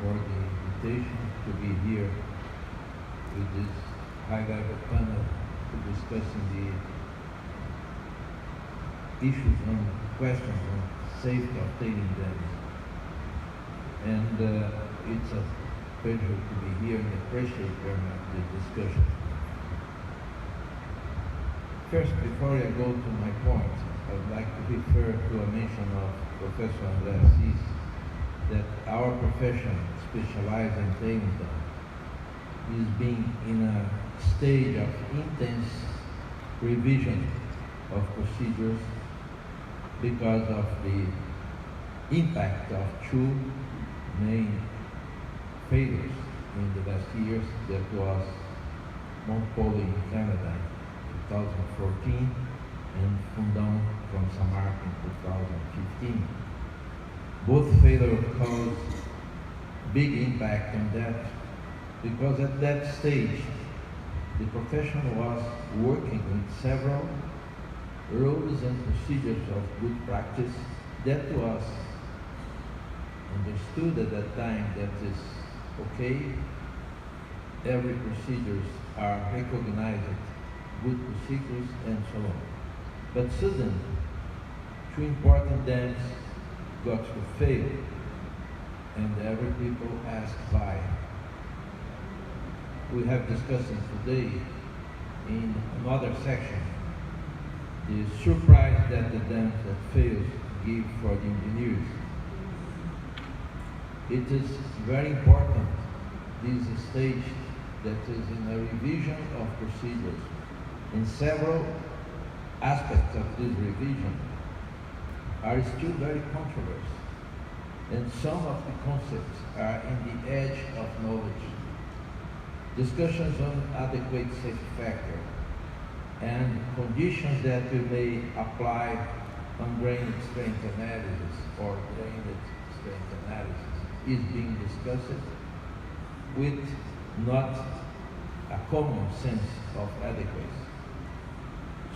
for the invitation to be here with this high-level panel to discussing the issues and questions on safety of tailings dams. And it's a pleasure to be here and appreciate very much the discussion. First, before I go to my point, I would like to refer to a mention of Professor André Assis that our profession specialized in tailings dams is being in a stage of intense revision of procedures because of the impact of two main failures in the last years. That was Pôde in Canada in 2014 and Fundão from Samark in 2015. Both failures caused big impact on that because at that stage the profession was working with several rules and procedures of good practice that was understood at that time that is okay. Every procedures are recognized, good procedures and so on. But suddenly, two important dams got to fail, and every people asked why. We have discussed today in another section the surprise that the dams that failed give for the engineers. It is very important, this stage that is in a revision of procedures. In several aspects of this revision are still very controversial, and some of the concepts are in the edge of knowledge. Discussions on adequate safety factor and conditions that we may apply on drainage strength analysis or drainage strength analysis is being discussed with not a common sense of adequacy.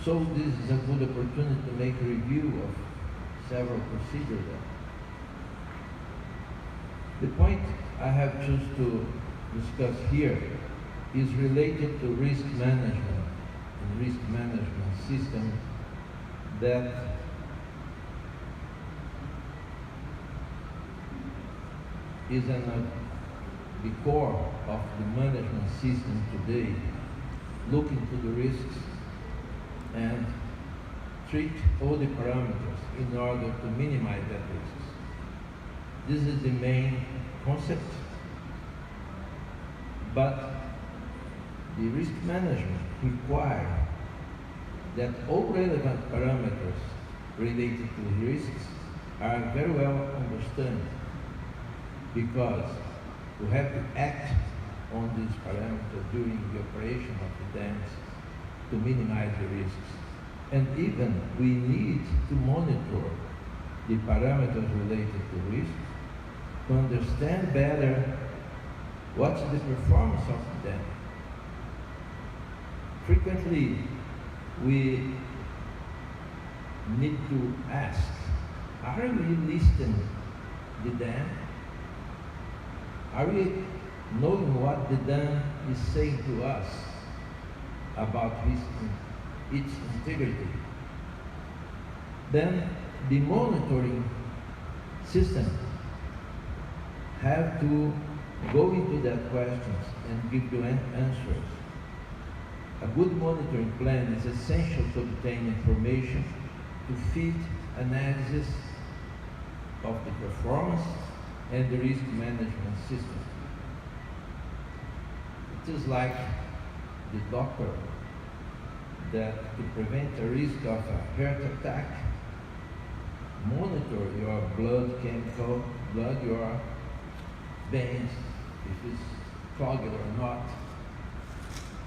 So this is a good opportunity to make a review of several procedures. The point I have chosen to discuss here is related to risk management and risk management system that is at the core of the management system today, looking to the risks and treat all the parameters in order to minimize that risks. This is the main concept, but the risk management requires that all relevant parameters related to risks are very well understood, because we have to act on these parameters during the operation of the dams to minimize the risks. And even we need to monitor the parameters related to risks to understand better what's the performance of the dam. Frequently, we need to ask, are we listing the dam? Are we knowing what the dam is saying to us about its integrity? Then the monitoring system have to go into that questions and give you answers. A good monitoring plan is essential to obtain information to feed analysis of the performance and the risk management system. It is like the doctor that to prevent a risk of a heart attack, monitor your blood chemical, your veins, if it's clogged or not.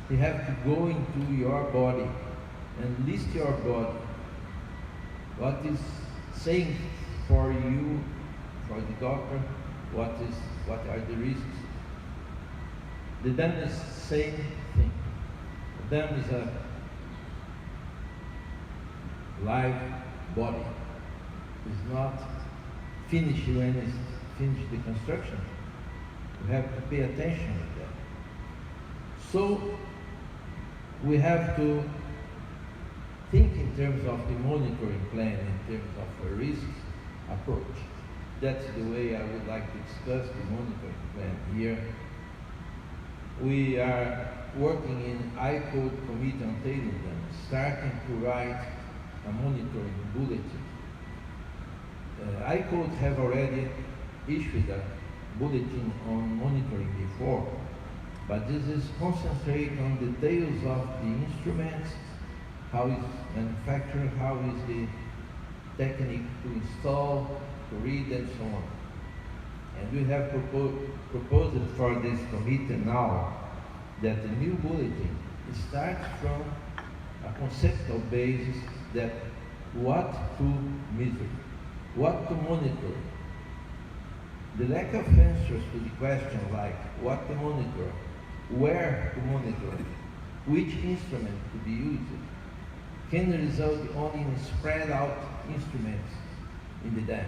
You have to go into your body and list your body. What is saying for you, for the doctor, what are the risks? The dam is the same thing. The dam is a live body. It's not finished when it's finished the construction. We have to pay attention to that. So we have to think in terms of the monitoring plan, in terms of a risk approach. That's the way I would like to discuss the monitoring plan here. We are working in I-Code Committee on Tailings Dams, starting to write a monitoring bulletin. I-Code have already issued a bulletin on monitoring before, but this is concentrate on details of the instruments, how is manufactured, how is the technique to install, to read, and so on. And we have proposed for this committee now that the new bulletin starts from a conceptual basis that what to measure, what to monitor. The lack of answers to the question like what to monitor, where to monitor, which instrument to be used, can result only in spread out instruments in the dam.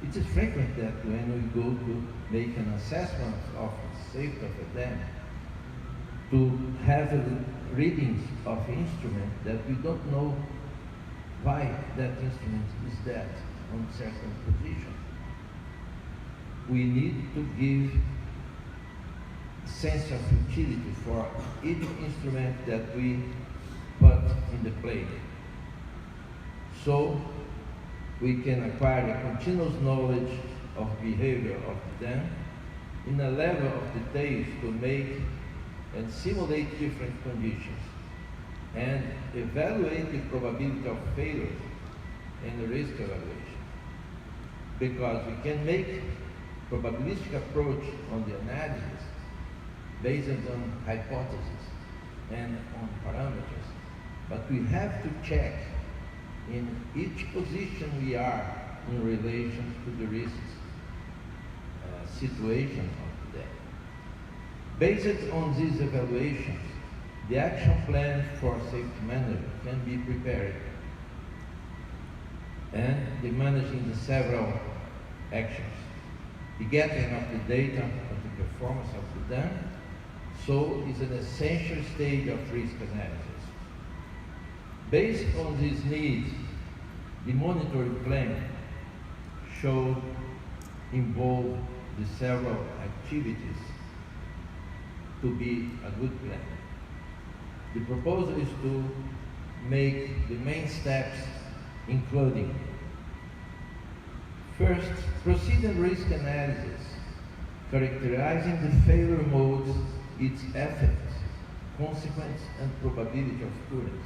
It is frequent that when we go to make an assessment of the safety of a dam, to have readings of instrument that we don't know why that instrument is that on certain position. We need to give sense of utility for each instrument that we put in the plate. So we can acquire a continuous knowledge of behavior of the dam in a level of details to make and simulate different conditions and evaluate the probability of failure and the risk evaluation. Because we can make probabilistic approach on the analysis based on hypotheses and on parameters, but we have to check in each position we are in relation to the risks situation of the dam. Based on these evaluations, the action plan for safety management can be prepared and the managing the several actions. The gathering of the data of the performance of the dam, so is an essential stage of risk analysis. Based on these needs, the monitoring plan should involve the several activities to be a good plan. The proposal is to make the main steps including first, proceed in risk analysis, characterizing the failure modes, its effects, consequence, and probability of occurrence.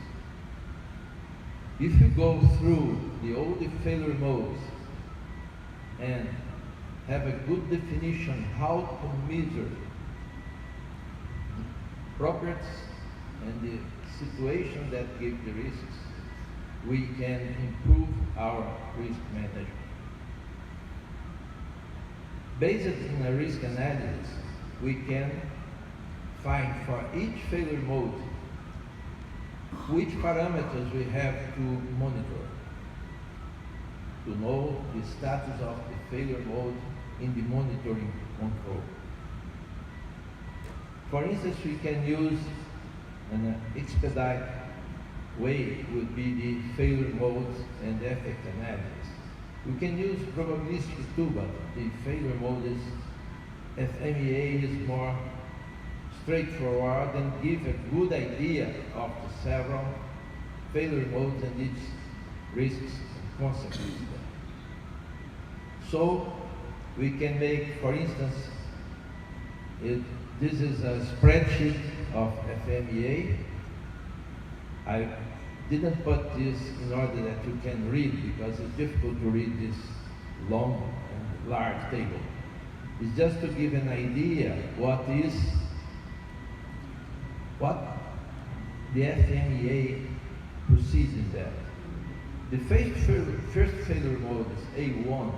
If you go through all the failure modes and have a good definition how to measure the properties and the situation that give the risks, we can improve our risk management. Based on a risk analysis, we can find for each failure mode which parameters we have to monitor to know the status of the failure mode in the monitoring control. For instance, we can use an expedite way would be the failure modes and effect analysis. We can use probabilistic too, but the failure mode is FMEA is more straightforward and give a good idea of the several failure modes and its risks and consequences. So we can make, for instance, this is a spreadsheet of FMEA. I didn't put this in order that you can read because it's difficult to read this long and large table. It's just to give an idea what the FMEA proceeds in that. The first failure mode is A1.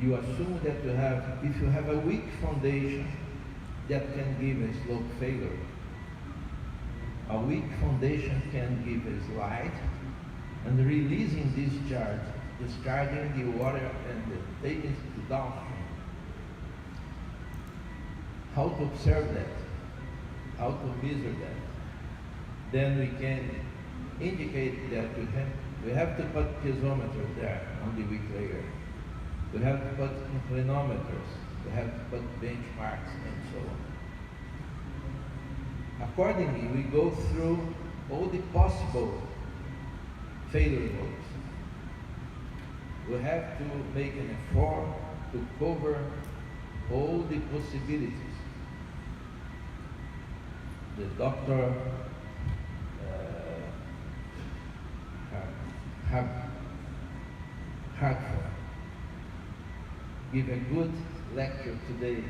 You assume that if you have a weak foundation, that can give a slope failure. A weak foundation can give a slide, and releasing discharge, discharging the water and the tailings to downstream. how to observe that, how to measure that. Then we can indicate that we have to put piezometers there on the weak layer. We have to put inclinometers. We have to put benchmarks and so on. Accordingly, we go through all the possible failure modes. We have to make an effort to cover all the possibilities. The doctor Hartford give a good lecture today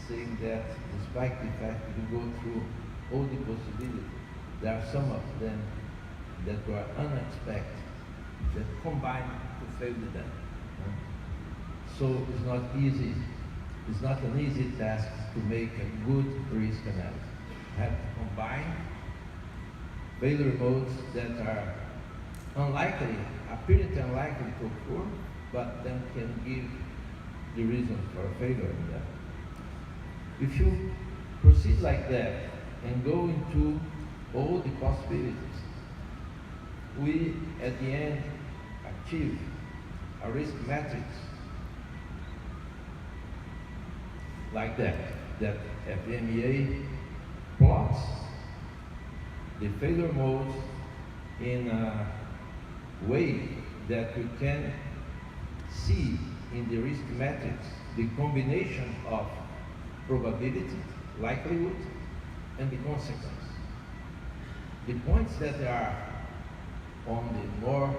saying that despite the fact that we go through all the possibilities, there are some of them that were unexpected, that combine to fail the dam. So it's not easy, it's not an easy task to make a good risk analysis. You have to combine failure modes that are unlikely, apparently unlikely to occur, but then can give the reason for a failure in that. If you proceed like that and go into all the possibilities, we at the end achieve a risk matrix like that FMEA plots the failure modes in a way that we can see in the risk matrix the combination of probability, likelihood, and the consequence. The points that are on the more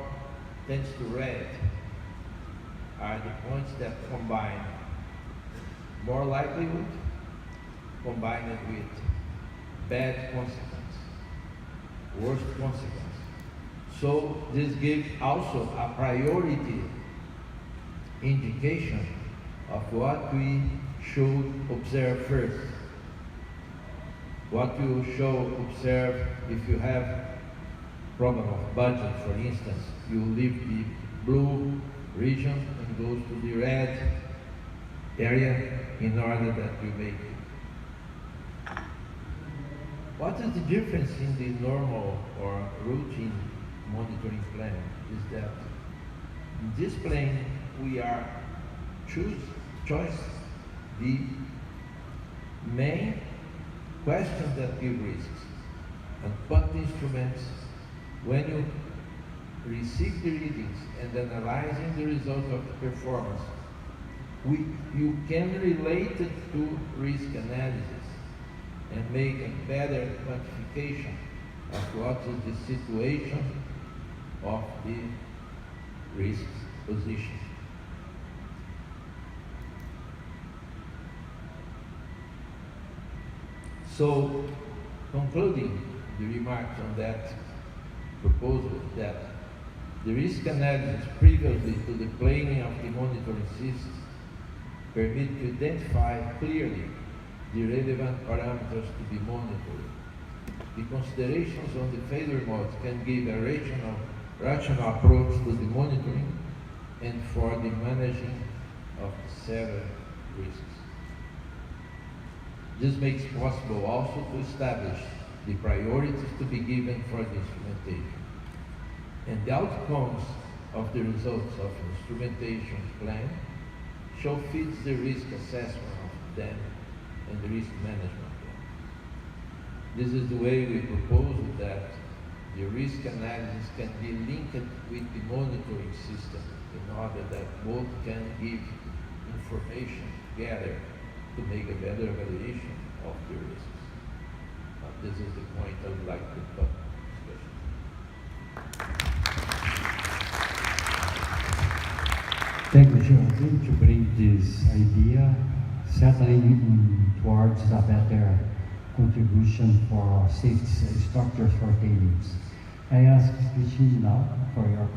tends to red are the points that combine more likelihood combined with bad consequence, worst consequence. So this gives also a priority indication of what we should observe first. What you should observe if you have problem of budget, for instance, you leave the blue region and goes to the red area in order that you make it. What is the difference in the normal or routine monitoring plan is that in this plan we are choice the main questions that give risks and put the instruments when you receive the readings and analyzing the results of the performance. You can relate it to risk analysis and make a better quantification of what is the situation of the risk position. So, concluding the remarks on that proposal is that the risk analysis previously to the planning of the monitoring system permit to identify clearly the relevant parameters to be monitored. The considerations on the failure modes can give a rational approach to the monitoring and for the managing of the several risks. This makes possible also to establish the priorities to be given for the instrumentation. And the outcomes of the results of the instrumentation plan shall fit the risk assessment of them and the risk management plan. This is the way we propose that the risk analysis can be linked with the monitoring system in order that both can give information together to make a better evaluation of the risks. This is the point I would like to put discussion. Thank you, Joaquim, to bring this idea, settling towards a better contribution for safety structures for tailings. I ask Christine now for your